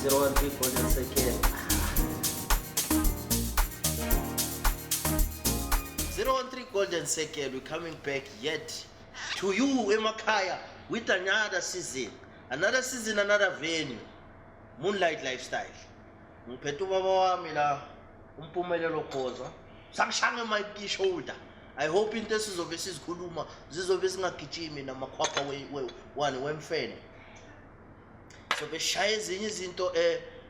013 Golden Second. 013 Golden Second, we're coming back yet to you, Emakaya, with another season, another venue, Moonlight Lifestyle. Ngiphethe ubaba wami la Umpumelelo Khoza sangishange my shoulder. I hope into sizobe sizikhuluma zizobe singagijimi namakhwapha wemfene. So beshaya ezinye izinto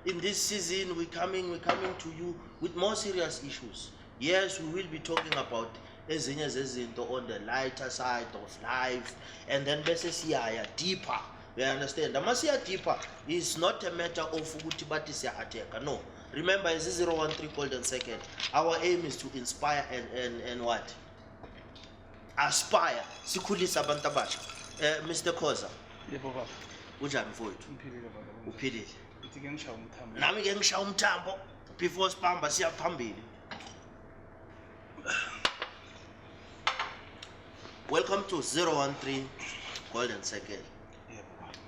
in this season we're coming to you with more serious issues. Yes, we will be talking about ezinye zezinto on the lighter side of life, and then bese siyaya deeper. You understand? Amasiya deeper is not a matter of ukuthi bathi siya attack. No. Remember, it's 013 Golden Second. Our aim is to inspire and what? Aspire. Sikhulisa abantu abasha. Mr. Khoza. Yebo baba. Unjani mfowethu? Uphilile baba. Uphilile. Uthi ke ngishaya umthambo. Nami ke ngishaya umthambo before sibamba siya phambili. Welcome to 013 Golden Second.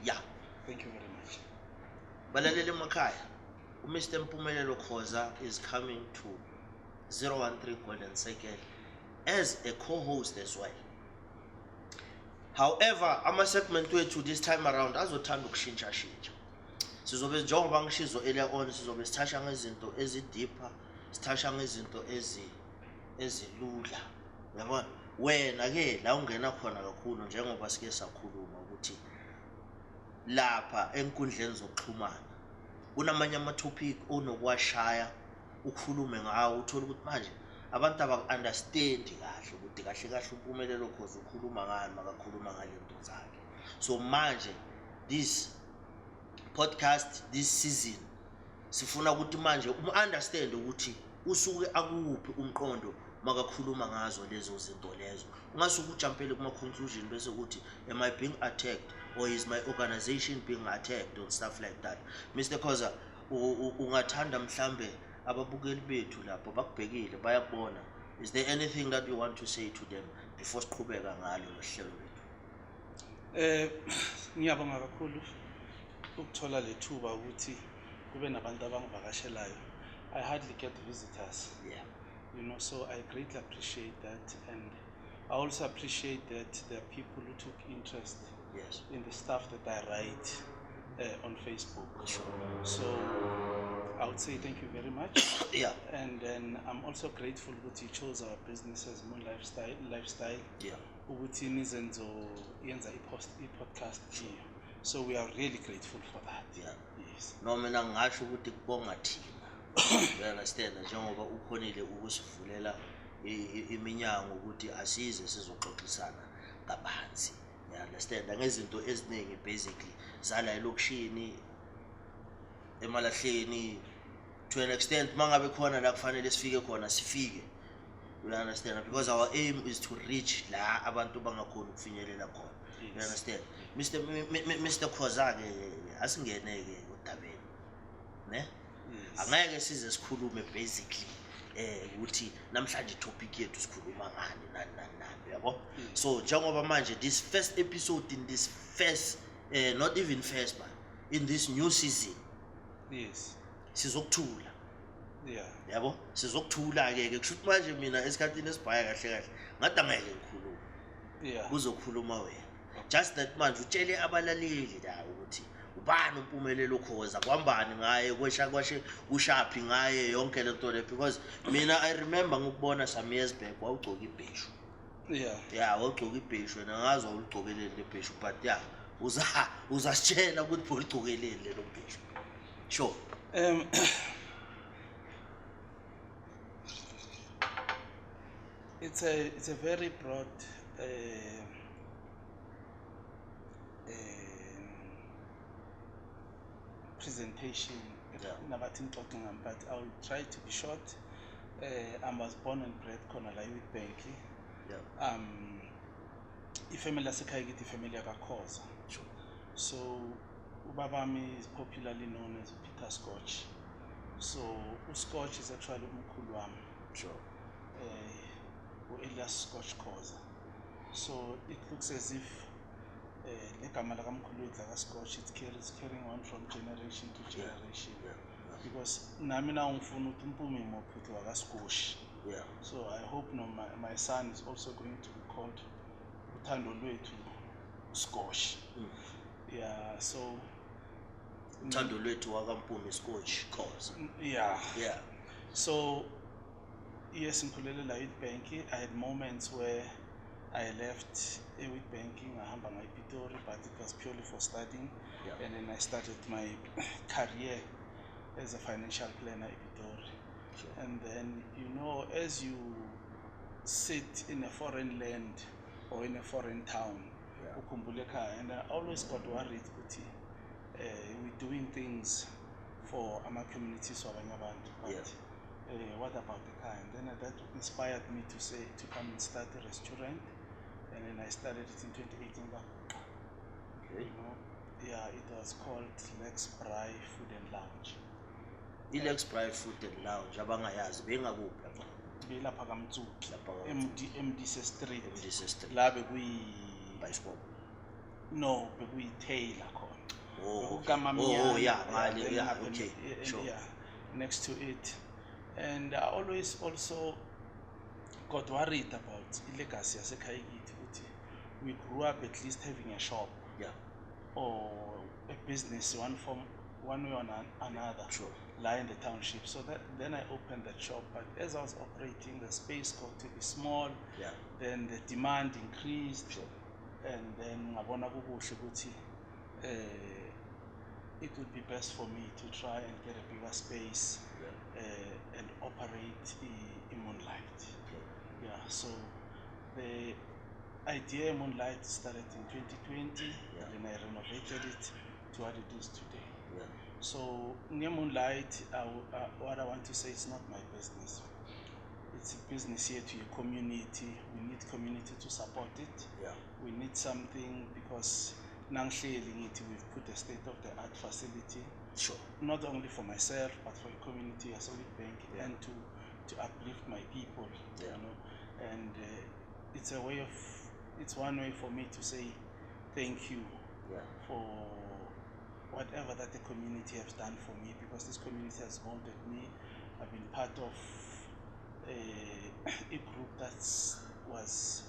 Yeah. Thank you very much. Balaleli emakhaya, Mr. Mpumelelo Khoza is coming to 013 Golden Second as a co-host as well. However, ama-segment wethu this time around azothanda ukushintsha. Sizobe njengoba ngishizo earlier on, sizobe sithasha ngezinto ezideeper, sithasha ngezinto ezilula. Yabona? Wena ke la ungena khona kakhulu njengoba sike sakhuluma ukuthi lapha enkundleni zokuxhumana kunamanye ama-topic onokuwashaya ukhulume ngawo, uthola ukuthi manje abantu abaku-understand kahle ukuthi kahle Umpumelelo Khoza ukhuluma ngani makakhuluma ngalento zakhe. So manje this podcast, this season sifuna ukuthi manje understand ukuthi usuke akuphi umqondo makakhuluma ngazo lezo zinto lezo. Ungasuke ujumpele kuma-conclusion bese ukuthi am I being attacked or is my organization being attacked or stuff like that. Mr. Khoza, ungathanda mhlambe ababukeli bethu lapho bakubhekile bayabona. Is there anything that you want to say to them before siqhubeka ngalo lohlelo lethu? Ngiyabonga kakhulu ukuthola le thuba ukuthi kube nabantu abangivakashelayo. I hardly get visitors. Yeah. You know, so I greatly appreciate that, and I also appreciate that there are people who took interest Yes. in the stuff that I write on Facebook. Sure. So I would say thank you very much. Yeah. And then I'm also grateful that you chose our business as Moon Lifestyle. Yeah. Ukuthi nizenzo yenza i-podcast here. So we are really grateful for that. Yeah. Yes. No, mina ngisho ukuthi kubonga thina. You understand njengoba ukhonile ukusivulela iminyango ukuthi asize sizoxoxisana kabanzi. You understand ngezinto eziningi basically zala elokishini emalahleni to an extent mangabe khona la kufanele sifike khona sifike. You understand, because our aim is to reach la abantu bangakhona ukufinyelela khona. You understand? Mr. Khoza ke asingene ke udabeni. Ne? Angeke size sikhulume basically ukuthi namhlanje topic yethu sikhuluma ngani nani yabo. So njengoba manje this first episode in this first not even first but in this new season, Yes. sizokuthula. Yeah. Yabo sizokuthula ke kusho ukuthi manje mina esikhathini esibhaya kahle ngathi angeke ngikhulume. Yeah. Kuzokhuluma wena. Just that manje utshele abalaleli la ukuthi ubani Umpumelelo Khoza kwambani ngaye kwashe ushaphi ngaye yonke lento le, because mina I remember ngikubona some years back wawugcoka ibheshu. Yeah. Yeah, wawugcoka ibheshu wena ngazi awuligcokelele le bheshu, but yeah uzasitshela ukuthi uligcokelele le bheshu. Sure. It's a very broad presentation, but I'll try to be short. I was born and bred khona with Benki. Yeah. Ifamily yasekhaya kithi ifamily yakakhoza. Sure. So ubabami is popularly known as Peter Scotch. So uScotch is actually umkhulu wami. Sure. Elias Scotch Khoza. So it looks as if legama lakamkhulu wethu lakaScotch, it's carrying on from generation to generation. Because nami na ngifuna ukuthi umpumi mophuthi wakaScotch. Yeah. So I hope my son is also going to be called Uthando Lwethu Scotch. Yeah, so Uthando Lwethu wakampumi Scotch cause. Yeah. Yeah. So yes, in Kulele banking, I had moments where I left with banking, ahamba ngayiPitori, but it was purely for studying. Yeah. And then I started my career as a financial planner in Pitori. Sure. And then, as you sit in a foreign land or in a foreign town, and I always got worried, we're doing things for our communities, but what about the car? And then that inspired me to come and start a restaurant. And then I started it in 2018. Okay. It was called Lex Braai Food and Lounge. Lex Braai Food and Lounge, abangayazi bengakuphi lapha? Belapha kaMtsuki, Lapha MDC Street. MDC Street. La bekuyi Bicycle. No, bekuyi Taylor khona. Oh, okay. Yeah, okay. Sure. Yeah, next to it. And I always also got worried about legacy yasekhaya kithi ukuthi we grew up at least having a shop. Yeah. Or a business, one way or another. Sure. Lie in the township. So then I opened that shop, but as I was operating, the space got to be small. Yeah. Then the demand increased. Sure. And then ngabona kukuhle ukuthi it would be best for me to try and get a bigger space. Yeah. And operate in Moonlight. Okay. Yeah. So the idea Moonlight started in 2020. Yeah. And then I renovated it to what it is today. Yeah. So near Moonlight, what I want to say is not my business. It's a business here to your community. We need community to support it. Yeah. We need something because we've put a state-of-the-art facility. Sure. Not only for myself, but for the community as a bank, Yeah. and to uplift my people. Yeah. And it's one way for me to say thank you. Yeah. For whatever that the community has done for me, because this community has molded me. I've been part of a group that was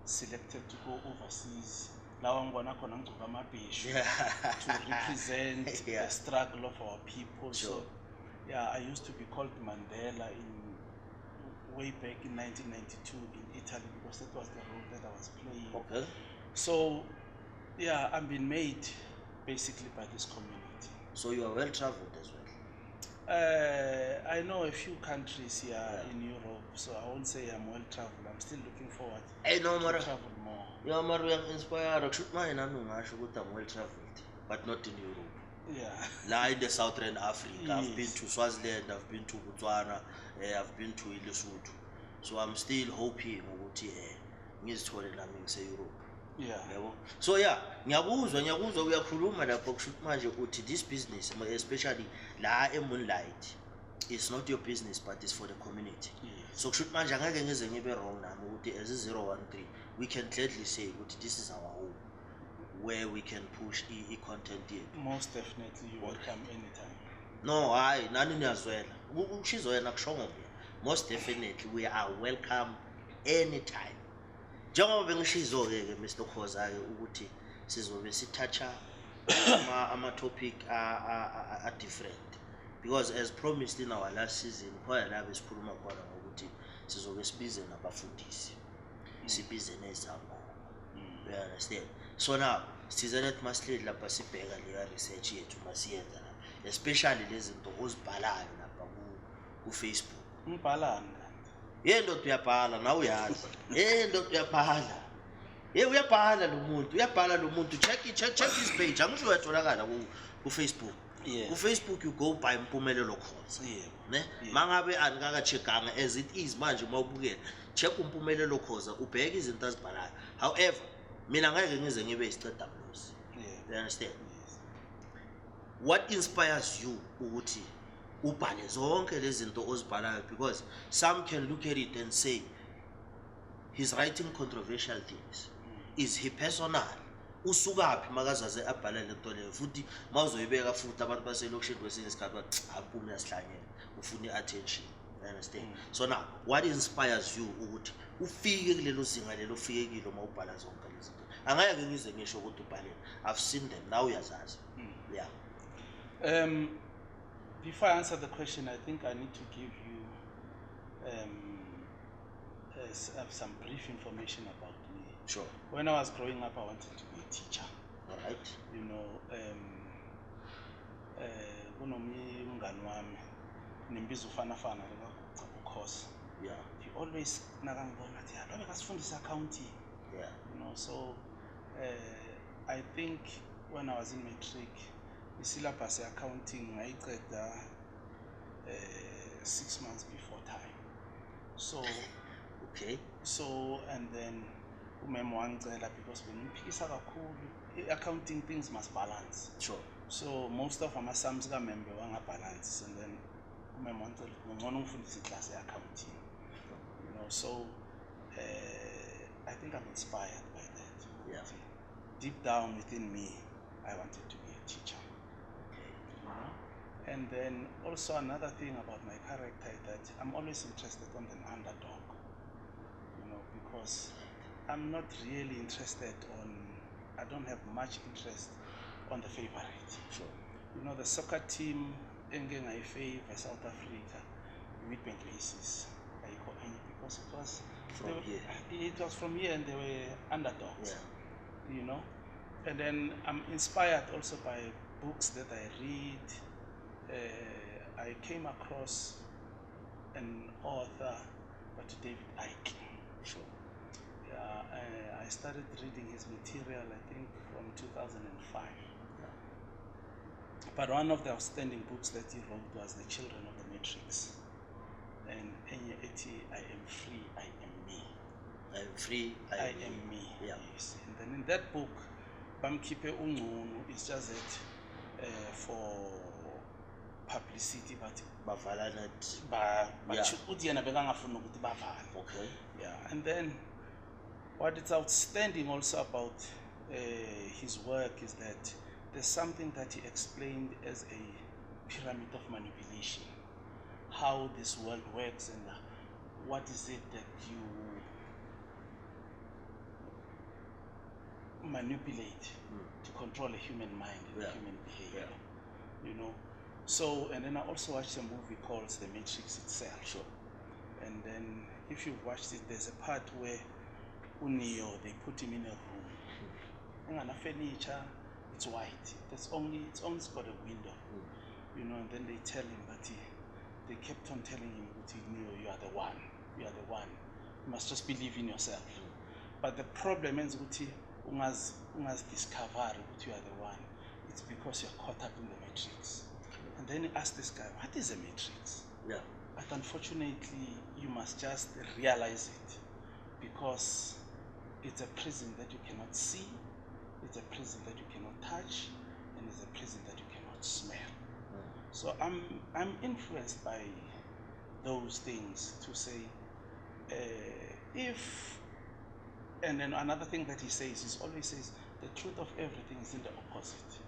selected to go overseas. Now I'm gonna Yeah. to represent Yeah. the struggle of our people. Sure. So yeah, I used to be called Mandela way back in 1992 in Italy, because that was the role that I was playing. Okay. So yeah, I'm being made basically by this community. So you are well traveled as well. I know a few countries here in Europe, so I won't say I'm well traveled. I'm still looking forward to travel more. Yeah, Maru, I'm inspired. I'm well traveled, but not in Europe. Yeah. Like in the Southern Africa, Yes. I've been to Swaziland, I've been to Botswana, I've been to Lesotho. So I'm still hoping ukuthi ngizithole nami ngise Europe. Yeah. Yabo. So yeah, ngiyakuzwa uyakhuluma lapho kushuthi manje uthi this business, especially la eMoonlight, it's not your business but it's for the community. Yes. So kushuthi manje angeke ngize ngibe wrong nami ukuthi as a 013 we can gladly say ukuthi this is our home where we can push content here. Most definitely, you welcome anytime. No, hayi nani niyazwela. Ushizo yena kushongo mina. Most definitely we are welcome anytime. Njengoba bengishizo ke Mr. Khoza ke ukuthi sizobe sithatha ama topic are different, because as promised in our last season khona la besikhuluma khona ngokuthi sizobe sibize nabafundisi, sibize nezangoma. You understand? So now sizele masihleli lapha sibheka le research yethu masiyenza la, especially lezi zinto ozibhalayo lapha ku Facebook. Mbhalani. Ndoda uyabhala nawe uyazi. Ndoda uyabhala. Uyabhala lo muntu. Check his page. Angisho uyatholakala ku Facebook. Yeah. Ku Facebook you go by Mpumelelo Khoza. Yeah. Ne? Mangabe anikaka checkanga as it is manje mawubukela. Check uMpumelelo Khoza ubheke izinto azibhalayo. However, mina ngeke ngize ngibe isiceda mlosi. Yeah. You understand? Yes. What inspires you ukuthi ubhale zonke lezi zinto ozibhalayo? Because some can look at it and say he's writing controversial things. Is he personal usukaphi makazaze abhalele into leyo futhi mawuzoyibeka futhi abantu baselokishini kwesinye isikhathi bathi hampumi uyasihlanyela ufuna i-attention, you understand? So now what inspires you ukuthi ufike kulelo zinga lelo ufike kilo uma ubhala zonke lezi zinto? Angeke ngize ngisho ukuthi ubhalele, I've seen them, now uyazazi. Yeah. Before I answer the question, I think I need to give you some brief information about me. Sure. When I was growing up, I wanted to be a teacher. All right. You know, kunomnye umngani wami nimbiza ufana course. Yeah. He always nakangibona athi alobe kasifundisa accounting. Yeah. You know, so I think when I was in matric, the syllabus accounting ngayiqeda 6 months before time. So okay. So and then umema wangicela because bengiphikisa kakhulu accounting things must balance. Sure. So most of our sums kamembe wanga-balance, and then umema wangicela ukuthi ngcono ngifundise class accounting. You know, so I think I'm inspired by that. Yeah. Deep down within me, I wanted to be a teacher. Okay. You know? And then also another thing about my character is that I'm always interested on the underdog. You know, because I'm not really interested I don't have much interest on the favorite. Sure. You know, the soccer team in I favor South Africa, Witbank Aces, because it was from here. It was from here and they were underdogs. Yeah. You know, and then I'm inspired also by books that I read. I came across an author, David Icke. Sure. I started reading his material, I think, from 2005. Yeah. But one of the outstanding books that he wrote was The Children of the Matrix. And Enye Eti, I am free, I am me. I am free, I am me. Yeah. Yes. And then in that book, Bamkipe Ungunu is just that for publicity, but okay. Yeah. And then what is outstanding also about his work is that there's something that he explained as a pyramid of manipulation, how this world works and what is it that you manipulate to control a human mind and human behavior. You know. So, and then I also watched a movie called The Matrix itself. Sure. And then if you've watched it, there's a part where Neo, they put him in a room. And the furniture, it's white. It's only got a window. You know, and then they tell him that they kept on telling him, Neo, you are the one. You are the one. You must just believe in yourself. But the problem is ungas discover that you are the one. It's because you're caught up in the matrix. And then he asked this guy, what is a matrix? Yeah. But unfortunately, you must just realize it, because it's a prison that you cannot see, it's a prison that you cannot touch, and it's a prison that you cannot smell. So I'm influenced by those things to say, and then another thing that he always says, the truth of everything is in the opposite.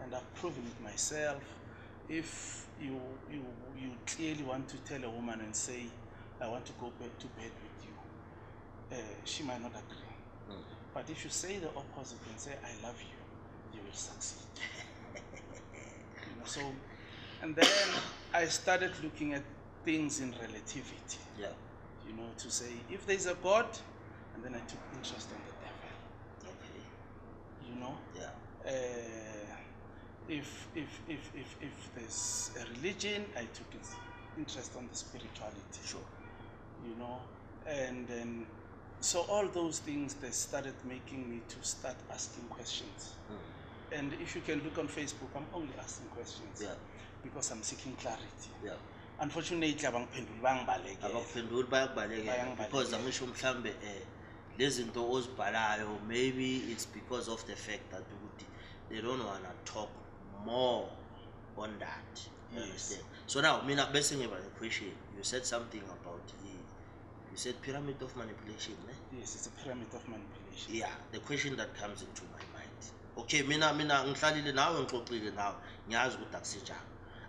And I've proven it myself. If you clearly want to tell a woman and say, I want to go to bed with you, she might not agree. But if you say the opposite and say, I love you, you will succeed. You know, so, and then I started looking at things in relativity. Yeah. You know, to say, if there's a God, and then I took interest in the devil. Okay. You know? Yeah. If there's a religion, I took interest on the spirituality. Sure. You know, and then so all those things, they started making me to start asking questions. And if you can look on Facebook, I'm only asking questions. Yeah. Because I'm seeking clarity. Yeah. Unfortunately, abakuphenduli bayakubalekela because angisho mhlambe lezinto ozibhalayo, maybe it's because of the fact that they don't want to talk more on that. You understand? So now, best thing about the question, you said something about you said pyramid of manipulation, eh? Yes, it's a pyramid of manipulation. Yeah, the question that comes into my mind okay mina ngihlalile nawe ngixoxile nawe ngiyazi ukuthi akusenjalo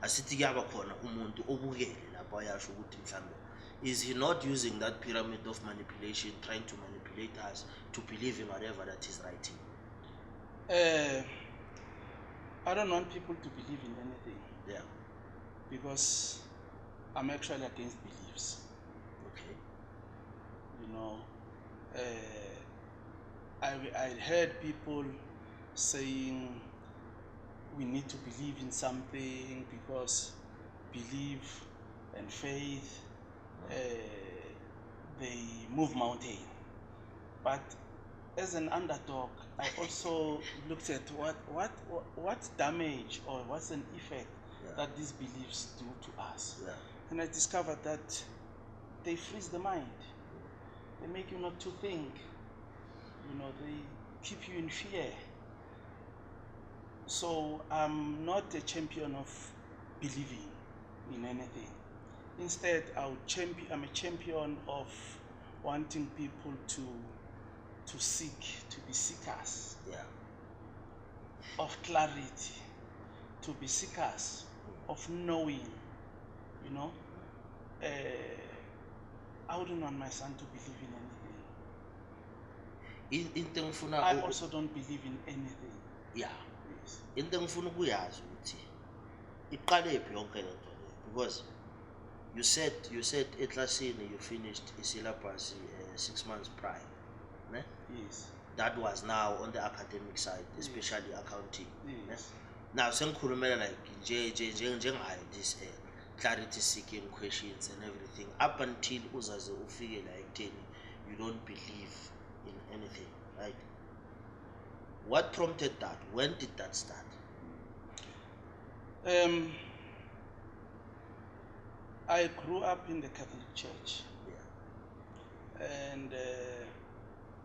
asithi kuyaba khona umuntu obukele lapho ayasho ukuthi mhlambe is he not using that pyramid of manipulation trying to manipulate us to believe in whatever that he's writing? I don't want people to believe in anything. Yeah. Because I'm actually against beliefs. Okay. You know, I heard people saying we need to believe in something because belief and faith they move mountain. But as an underdog, I also looked at what damage or what's an effect that these beliefs do to us. Yeah. And I discovered that they freeze the mind. They make you not to think. You know, they keep you in fear. So I'm not a champion of believing in anything. Instead, I'm a champion of wanting people to seek, to be seekers. Yeah. Of clarity, to be seekers of knowing. You know, I wouldn't want my son to believe in anything. I also don't believe in anything. Yeah. Yes. Into engifuna ukuyazi ukuthi iqale phi yonke lento le, because you said eklasini you finished syllabus 6 months prior, ne? Yes. That was now on the academic side, especially accounting. Yes. Now sengikhulumela like njengayo this clarity seeking questions and everything up until uzaze ufike la ekutheni you don't believe in anything, right? What prompted that? When did that start? I grew up in the Catholic Church. Yeah. And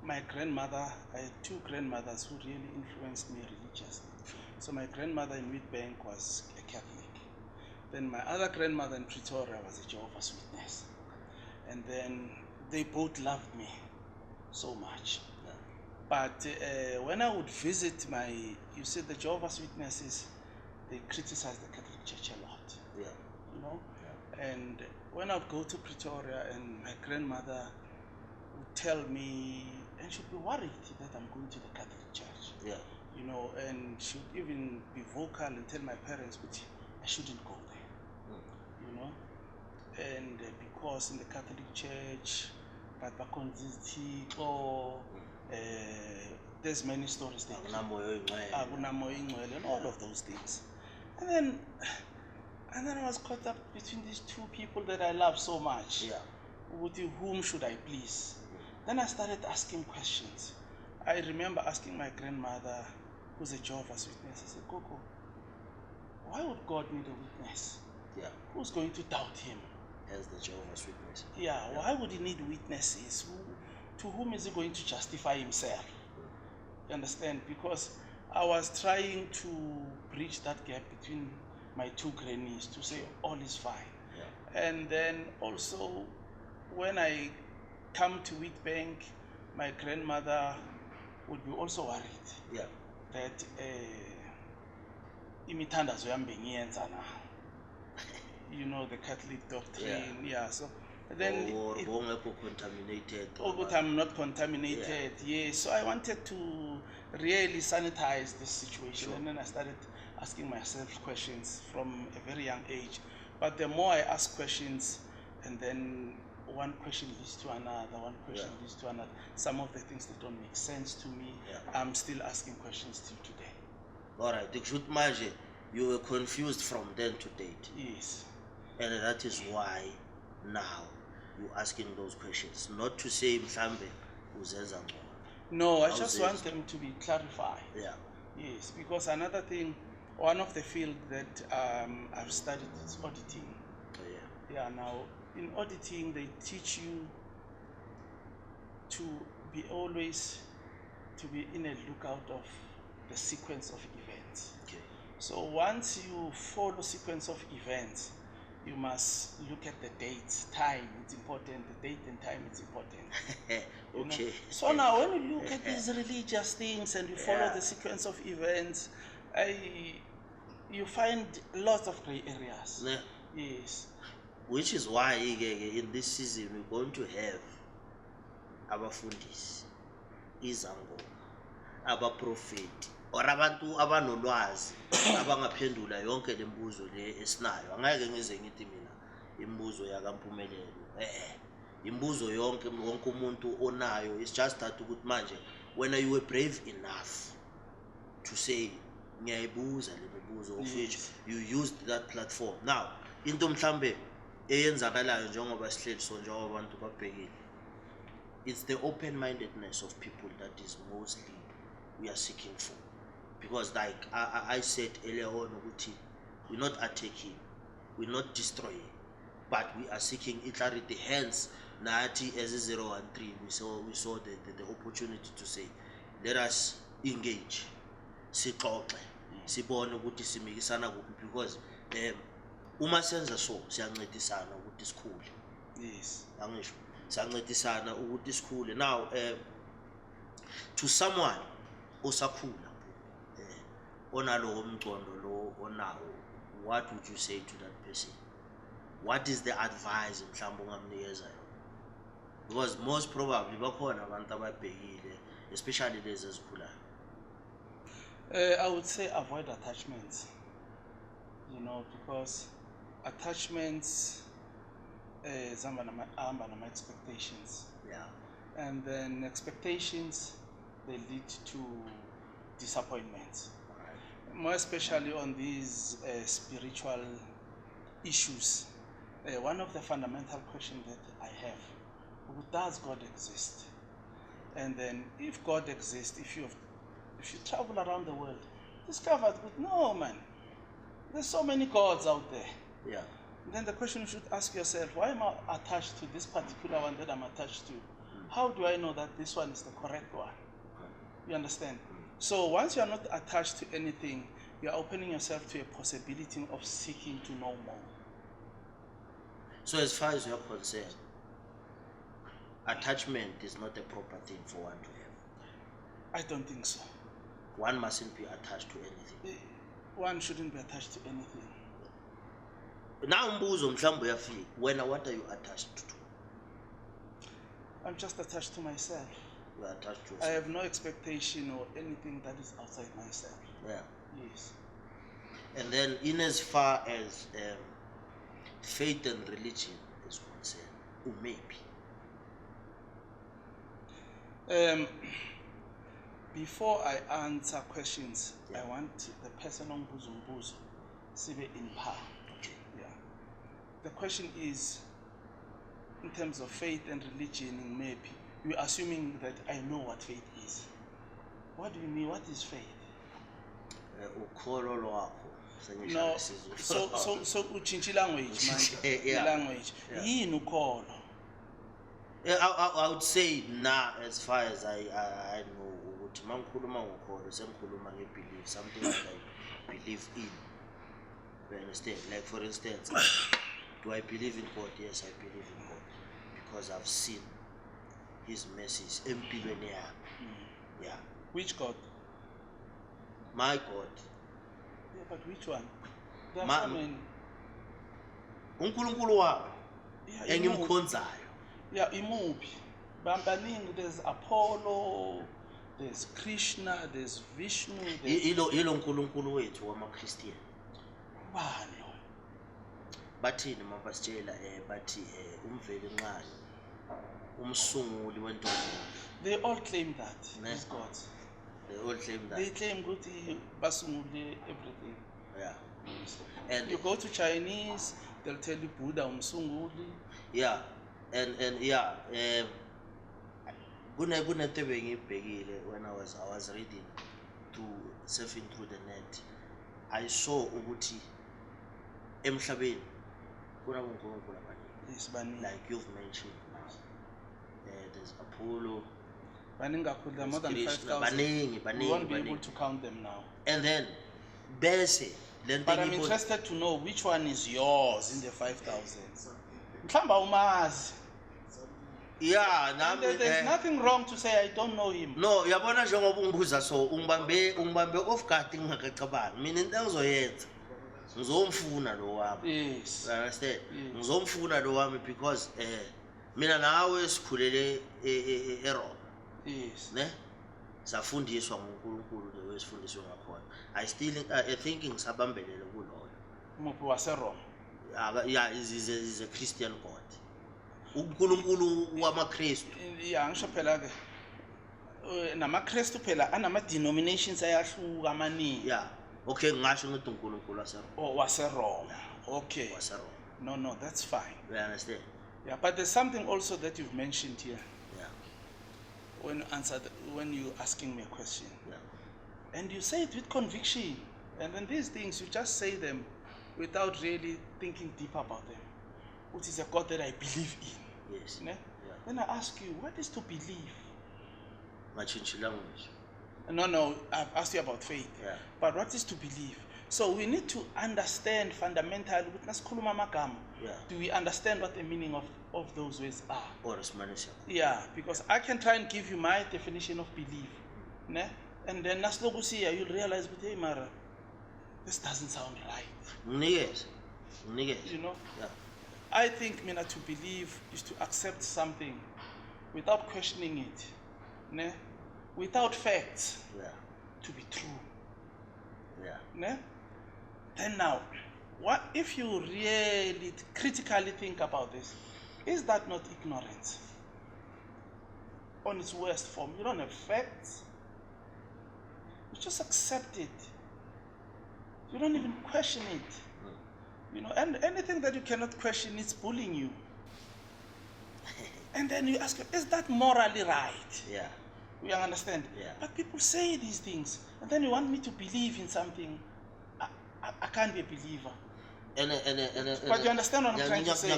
my grandmother, I had two grandmothers who really influenced me religiously. So my grandmother in Witbank was a Catholic. Then my other grandmother in Pretoria was a Jehovah's Witness. And then they both loved me so much. Yeah. But when I would visit you see the Jehovah's Witnesses, they criticize the Catholic Church a lot. Yeah. You know? Yeah. And when I would go to Pretoria and my grandmother would tell me, and she'd be worried that I'm going to the Catholic Church. Yeah. You know, and she would even be vocal and tell my parents, but I shouldn't go there. You know? And because in the Catholic Church, there's many stories there. And all of those things. And then I was caught up between these two people that I love so much. Yeah. With whom should I please? Then I started asking questions. I remember asking my grandmother, who's a Jehovah's Witness, I said, Coco, why would God need a witness? Yeah. Who's going to doubt him? As the Jehovah's Witness. Yeah, why would he need witnesses? To whom is he going to justify himself? You understand? Because I was trying to bridge that gap between my two grannies to say all is fine. Yeah. And then also when I come to Witbank, my grandmother would be also worried. Yeah. That imithandazo yami bengiyenza na. You know, the Catholic doctrine. Yeah. So then contaminated. But I'm not contaminated. Yeah. So I wanted to really sanitize this situation. Sure. And then I started asking myself questions from a very young age. But the more I ask questions, and then one question leads to another, one question leads to another. Some of the things that don't make sense to me, I'm still asking questions till today. All right. You were confused from then to date. Yes. And that is why now you're asking those questions. Not to say mhlambe uzenza ngcono. No, I just want them to be clarified. Yeah. Yes, because another thing, one of the fields that I've studied is auditing. Oh, yeah. Yeah, now in auditing they teach you to be in a lookout of the sequence of events. Okay. So once you follow sequence of events, you must look at the date, time, it's important, the date and time, it's important. You know? Okay. So now when you look at these religious things and you follow Yeah. the sequence of events, you find lots of gray areas. Yeah. Yes. Which is why in this season we're going to have abafundisi, izangoma, abaprofeti, or abantu abanolwazi abangaphendula yonke lembuzo le esinayo. Angeke ngize ngithi mina imibuzo yakaMpumelelo. Imibuzo yonke wonke umuntu onayo. It's just that ukuthi manje when you were brave enough to say ngiyayibuza le mibuzo, of which you used that platform. Now into mhlambe eyenzakalayo njengoba sihleli so njengoba abantu babhekile, it's the open-mindedness of people that is mostly we are seeking for. Because like I said earlier on, we're not attacking, we're not destroying, but we are seeking clarity. Hence, Nati as a 013, we saw the opportunity to say, let us engage, sixoxe, sibone ukuthi simikisana kuphi, because uma senza so siyancedisana ukuthi sikhule. Yes. Angisho siyancedisana ukuthi sikhule. Now to someone osakhula onalo umcondo lo onawo, what would you say to that person? What is the advice mhlawumbe ungamnikeza yona? Because most probably bakhona abantu ababhekile, especially lezi ezikhulayo. I would say avoid attachments, because attachments zihamba nama expectations. Yeah. And then expectations, they lead to disappointments. Right. More especially on these spiritual issues. One of the fundamental questions that I have, does God exist? And then if God exists, if you travel around the world, discovered that no man, there's so many gods out there. Yeah. Then the question you should ask yourself, why am I attached to this particular one that I'm attached to? How do I know that this one is the correct one? You understand? So once you are not attached to anything, you are opening yourself to a possibility of seeking to know more. So as far as you're concerned, attachment is not a proper thing for one to have. I don't think so. One mustn't be attached to anything. One shouldn't be attached to anything. Now umbuzo mhlawumbe uyafika, wena what are you attached to? I'm just attached to myself. You are attached to I yourself. have no expectation or anything that is outside myself. Yeah. Yes. And then in as far as faith and religion is concerned, maybe. Before I answer questions, Yeah. I want the person on Buzumbuzu sibe in power. Okay. Yeah. The question is, in terms of faith and religion, maybe you're assuming that I know what faith is. What do you mean? What is faith? Ukholo lwakho. No. So uchinchi language, man. Yeah. Language. Yeah. Yini ukholo? Yeah, I would say as far as I know, ukuthi mangikhuluma ngokholo sengikhuluma ngebelief, something that I believe in. You understand? Like for instance, do I believe in God? Yes, I believe in God because I've seen His mercies. Empilweni yami. Yeah. Which God? My God. Yeah, but which one? There are Ma- so many. uNkulunkulu wami Yeah, engimkhonzayo. Yeah, imuphi. Baningi, there's Apollo, there's Krishna, there's Vishnu, there's Yilo uNkulunkulu wethu wamaChristian. Bani. Bathini mabasitshela bathi umveli nqani umsunguli wento zonke. They all claim that, Ne. these gods. They all claim that. They claim ukuthi basungule everything. Yeah. And You go to Chinese, they'll tell you Buddha umsunguli. yeah, and yeah, kunento ebengiyibhekile when I was reading surfing through the net. I saw ukuthi emhlabeni kunabonkulunkulu abaningi. Yes, baningi. Like you've mentioned now. There's Apollo, Baningi kakhulu, there are more than Krishna, 5,000. baningi, We won't be baningi. able to count them now. And then bese But I'm interested to know which one is yours in the 5,000. Mhlamba umazi. Yeah, And there's nothing wrong to say I don't know him. no, yabona njengoba ungibuza so ungibambe off guard ngingakacabangi. Mina into engizoyenza ngizomfuna lo wami. Yes. You understand? Yes. Ngizomfuna lo wami because mina nawe sikhulele eRoma. Yes. Ne? Safundiswa nguNkulunkulu le wesifundiswe ngakhona. I think ngisabambelele kuloyo. Muphi waseRoma. Yeah, is a Christian God. uNkulunkulu wamaKristu. Yeah, ngisho phela ke namaKristu phela anama denominations ayahluka amaningi. Yeah. Okay, ngisho ngithi uNkulunkulu waseRoma. Oh, waseRoma. Okay. WaseRoma. No, that's fine. You understand? Yeah, but there's something also that you've mentioned here Yeah. when you asking me a question. Yeah. And you say it with conviction. And then these things, you just say them without really thinking deep about them. Which is a God that I believe in. Yes. Ne? Yeah. Then I ask you, what is to believe? Machinchi language. No, I've asked you about faith. Yeah. But what is to believe? So we need to understand fundamentally, Yeah. do we understand what the meaning of those words are? Or Ismanisha. Yeah, because I can try and give you my definition of belief. Ne? And then you'll realize, hey Mara, this doesn't sound right. Yes. You know? Yeah. I think to believe is to accept something without questioning it. Ne? Without facts, Yeah. to be true. Yeah. Ne? Then now, what if you really critically think about this? Is that not ignorance? On its worst form, you don't have facts. You just accept it. You don't even question it. You know, and anything that you cannot question is bullying you. And then you ask, is that morally right? Yeah. You understand? Yeah. But people say these things, and then you want me to believe in something. I can't be a believer. But you understand what I'm trying to say?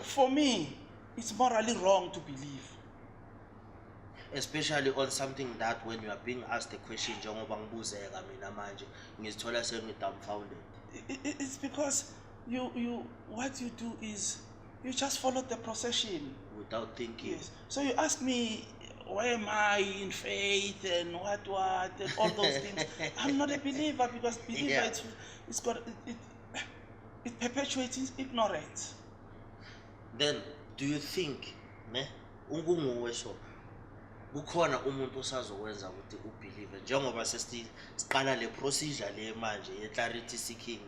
For me, it's morally wrong to believe. Especially on something that when you are being asked a question, dumbfounded. It's because what you do is you just follow the procession Without thinking. Yes. So you ask me, where am I in faith and what and all those things. I'm not a believer because believer Yeah. it perpetuates ignorance. Then do you think ne ungunguwe so kukhona umuntu osazokwenza ukuthi ubelieve njengoba siqala le procedure le manje ye clarity seeking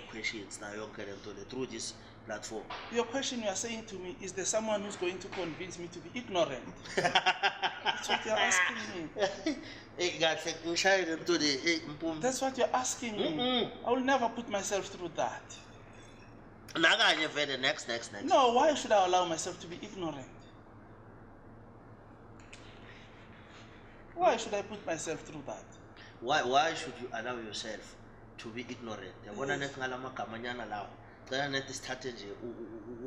questions na yonke lento le through this platform? Your question you are saying to me, is there someone who's going to convince me to be ignorant? That's what you're asking me. That's what you're asking me. I will never put myself through that. Next. No, why should I allow myself to be ignorant? Why should I put myself through that? Why should you allow yourself to be ignorant? Yabona net ngalamagama nyana lawo. Cela net starte nje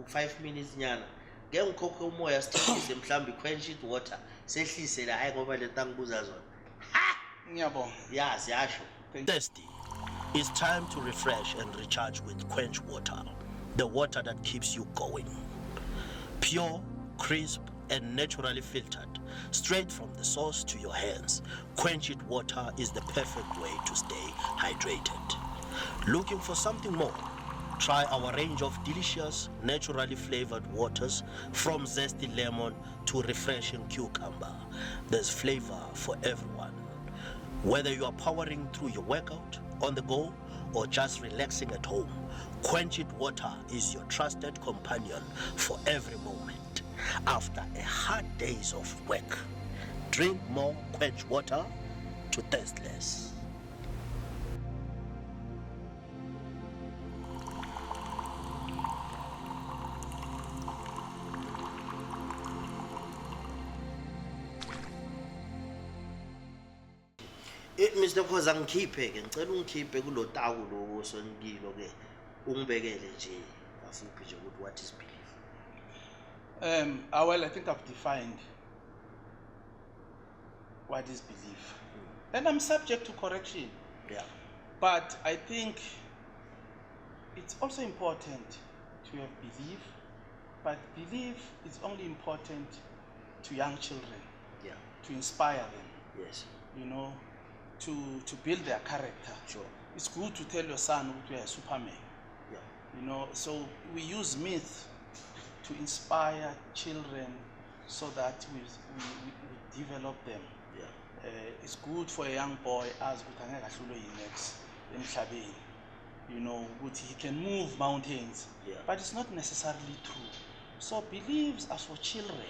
5 minutes nyana. Ngeke ngikhokhe umoya sithise mhlambi quench it water. Sehlise la hayi ngoba le tangibuza zona. Ha! Ngiyabonga. Yazi yasho. Thirsty. It's time to refresh and recharge with Quench Water, the water that keeps you going. Pure, crisp, and naturally filtered, straight from the source to your hands. Quench It Water is the perfect way to stay hydrated. Looking for something more? Try our range of delicious, naturally flavored waters from zesty lemon to refreshing cucumber. There's flavor for everyone. Whether you are powering through your workout, on the go, or just relaxing at home, Quench It Water is your trusted companion for every moment. After a hard days of work, drink more Quench Water to thirst less. Mr. Khoza ngikhiphe ke ngicela ungikhiphe kulotaku lo sonkilo ke ungibekele nje afuphi nje ukuthi what is belief. Well, I think I've defined what is belief. And I'm subject to correction. Yeah. But I think it's also important to have belief, but belief is only important to young children, Yeah. to inspire them, Yes. you know, to build their character. Sure. It's good to tell your son that you are a Superman, Yeah. you know. So we use myth to inspire children so that we develop them. Yeah. It's good for a young boy as next emhlabeni, you know, he can move mountains, Yeah. but it's not necessarily true. So beliefs are for children.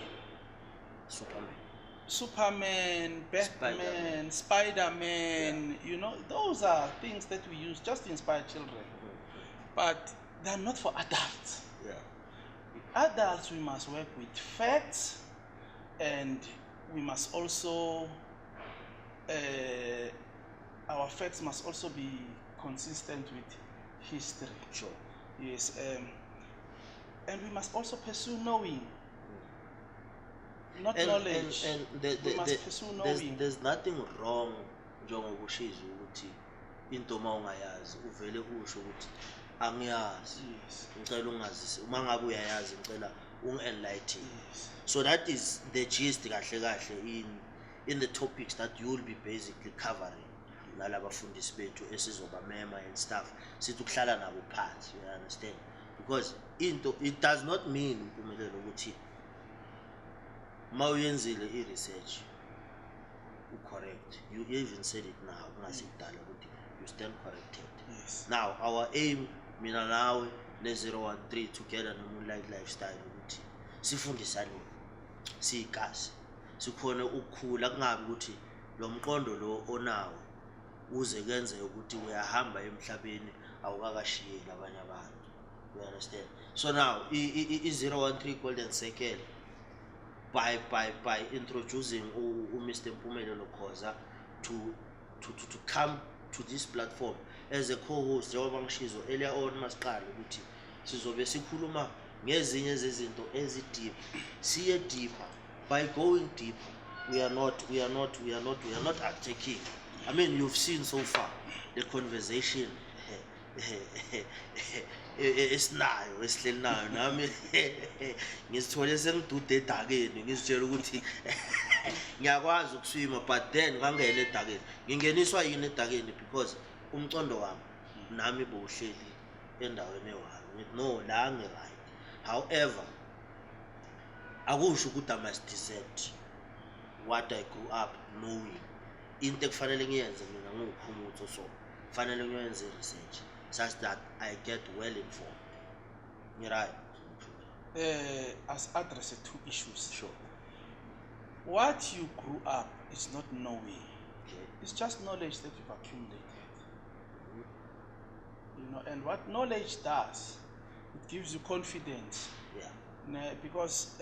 Superman, Batman, Spider-Man, you know, those are things that we use just to inspire children, but they're not for adults. Yeah. Adults, we must work with facts, and we must also our facts must also be consistent with history. Sure. Yes, and we must also pursue knowing, not knowledge. And we must pursue knowing. there's nothing wrong njengoba ushizo ukuthi into uma ungayazi uvele usho ukuthi angiyazi. Yes. Ngicela ungazise uma ngabe uyayazi ngicela ungi-enlighten. Yes. So that is the gist kahle kahle in the topics that you will be basically covering nalabafundisi bethu esizobamema and stuff sithi ukuhlala nabo phansi, you understand, because it does not mean impumelelo ukuthi ma uyenzile i-research correct. You even said it now kungasikudala ukuthi you stand corrected. Yes. Now our aim mina nawe ne-013 together no-Moonlight Lifestyle ukuthi sifundisane siyikasi sikhone ukukhula kungabi ukuthi lo mqondo lo onawo uze kwenze ukuthi uyahamba emhlabeni awukakashiyeli abanye abantu, you understand. So now i-013 Golden Circle by introducing Mr. Mpumelelo Khoza to come to this platform as a co-host njengoba ngishizo earlier on masiqala ukuthi sizobe sikhuluma ngezinye zezinto ezi-deep, siye deeper. By going deeper, we are not attacking. I mean, you've seen so far the conversation esinayo esihleli nayo nami ngisithole sengidude edakeni ngizitshela ukuthi ngiyakwazi ukuswima, but then ngangena edakeni ngingeniswa yini edakeni because umcondo wami nami bowuhleli endaweni ewayo ngithi no la ngi-right. However, akusho ukuthi I must desert what I grew up knowing. Into ekufanele ngiyenze mina ngiwukhumutho, so kufanele ngiyenze research such that I get well informed. You're right. As address two issues. Sure. What you grew up is not knowing. Okay. It's just knowledge that you've accumulated. You know, and what knowledge does, it gives you confidence. Yeah. Because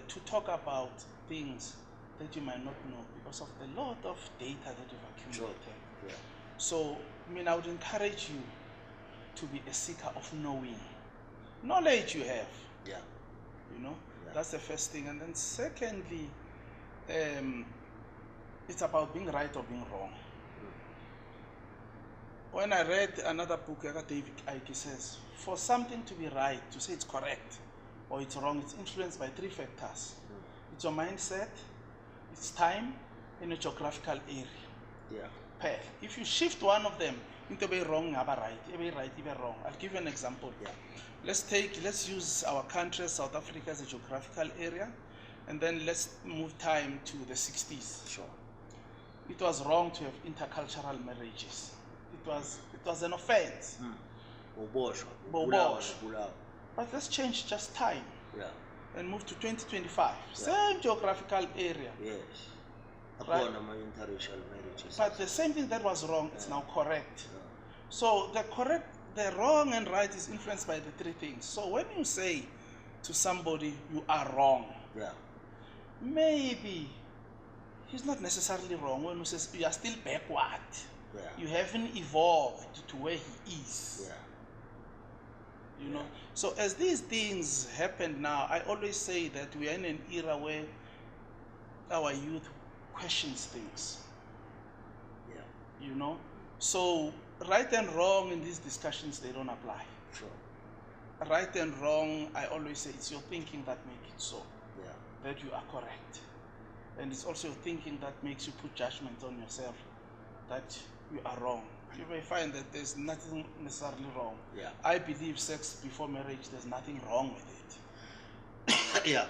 to talk about things that you might not know because of the lot of data that you've accumulated. Sure. Yeah. So, I mean, I would encourage you to be a seeker of knowing. Knowledge you have. Yeah. You know, Yeah. that's the first thing. And then secondly, it's about being right or being wrong. When I read another book, David Icke says, for something to be right, to say it's correct or it's wrong, it's influenced by three factors. It's your mindset, it's time, and a geographical area. Yeah. If you shift one of them, into be wrong, right, be right, be wrong. I'll give you an example. Yeah. Let's use our country, South Africa, as a geographical area, and then let's move time to the 60s. Sure. It was wrong to have intercultural marriages. It was an offense. Boboshwa. But let's change just time. Yeah. And move to 2025. Same geographical area. Yes. Right. Upon my interracial marriages. But the same thing that was wrong is now correct. Yeah. So the wrong and right is influenced by the three things. So when you say to somebody you are wrong, Yeah. maybe he's not necessarily wrong when he says you are still backward. Yeah. You haven't evolved to where he is. Yeah. You know. So as these things happen now, I always say that we are in an era where our youth questions things. Yeah. You know, So right and wrong in these discussions, they don't apply. Sure. Right and wrong, I always say it's your thinking that makes it so, Yeah. that you are correct. And it's also your thinking that makes you put judgment on yourself, that you are wrong. You may find that there's nothing necessarily wrong. Yeah. I believe sex before marriage, there's nothing wrong with it. Yeah.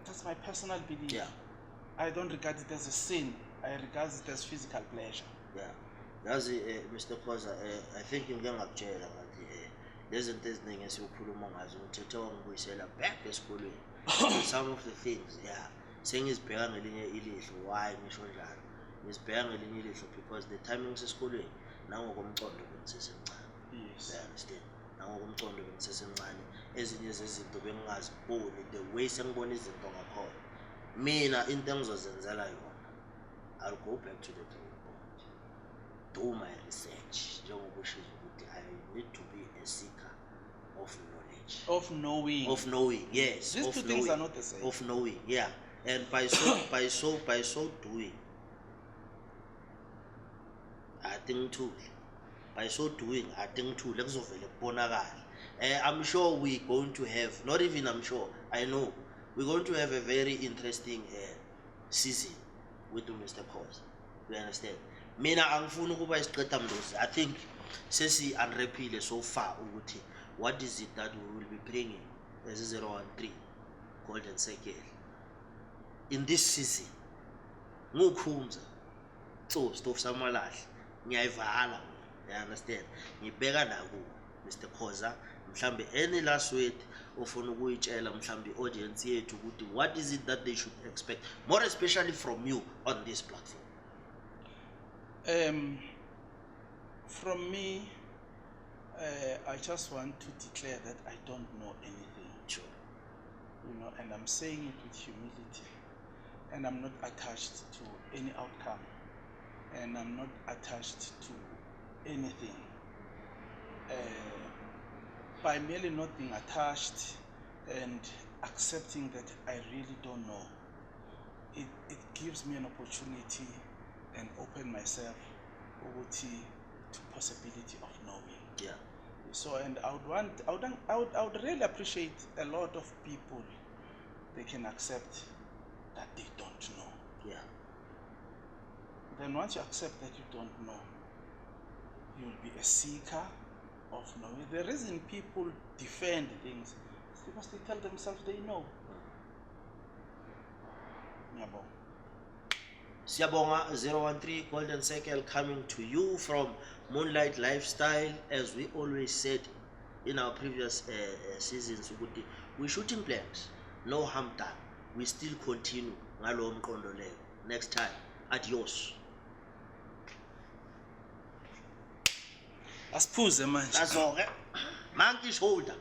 That's my personal belief. Yeah. I don't regard it as a sin. I regard it as physical pleasure. Yeah. Yazi Mr. Khoza, I think ngike ngakutshela ngathi lezi zinto eziningi esikhuluma ngazo umthetho wangibuyisela back esikolweni. Some of the things, yeah. Sengizibheka ngelinye ilihlo, why ngisho njalo? Ngizibheka ngelinye ilihlo because the timing sesikolweni nangokomqondo bengisesemncane. Yes. I understand. Nangokomqondo bengisesemncane. Ezinye zezinto bengingaziboni the way sengibona izinto ngakhona. Mina into engizozenzela yona, I'll go back to the drawing board. Do my research. I need to be a seeker of knowledge. Of knowing. Of knowing, yes. These of two knowing, things are not the same. Of knowing, yeah. And by so doing, I think too. By so doing, I think too. I'm sure we're going to have, not even I'm sure, I know, we're going to have a very interesting season with Mr. Khoza. You understand? Mina angifuni ukuba isiqeda mlozi. I think sesi unrepeated so far ukuthi what is it that we will be bringing as 013 Golden Circle in this season. Ngukhumza Stop Samalahle ngiyayivala, you understand? Ngibeka naku Mr. Khoza mhlambe any last word ofuna ukuyitshela mhlambe audience yethu ukuthi what is it that they should expect, more especially from you on this platform. From me, I just want to declare that I don't know anything. Sure. You know, and I'm saying it with humility, and I'm not attached to any outcome, and I'm not attached to anything. By merely not being attached and accepting that I really don't know, it gives me an opportunity and open myself to possibility of knowing. Yeah. So, and I would really appreciate a lot of people, they can accept that they don't know. Yeah. Then once you accept that you don't know, you'll be a seeker of knowing. The reason people defend things is because they tell themselves they know. Yabo. Siyabonga 013 Golden Circle coming to you from Moonlight Lifestyle. As we always said in our previous seasons, we're shooting blanks, no harm done. We still continue. Next time, adios. Asiphuze manje. That's all. Monkey shoulder.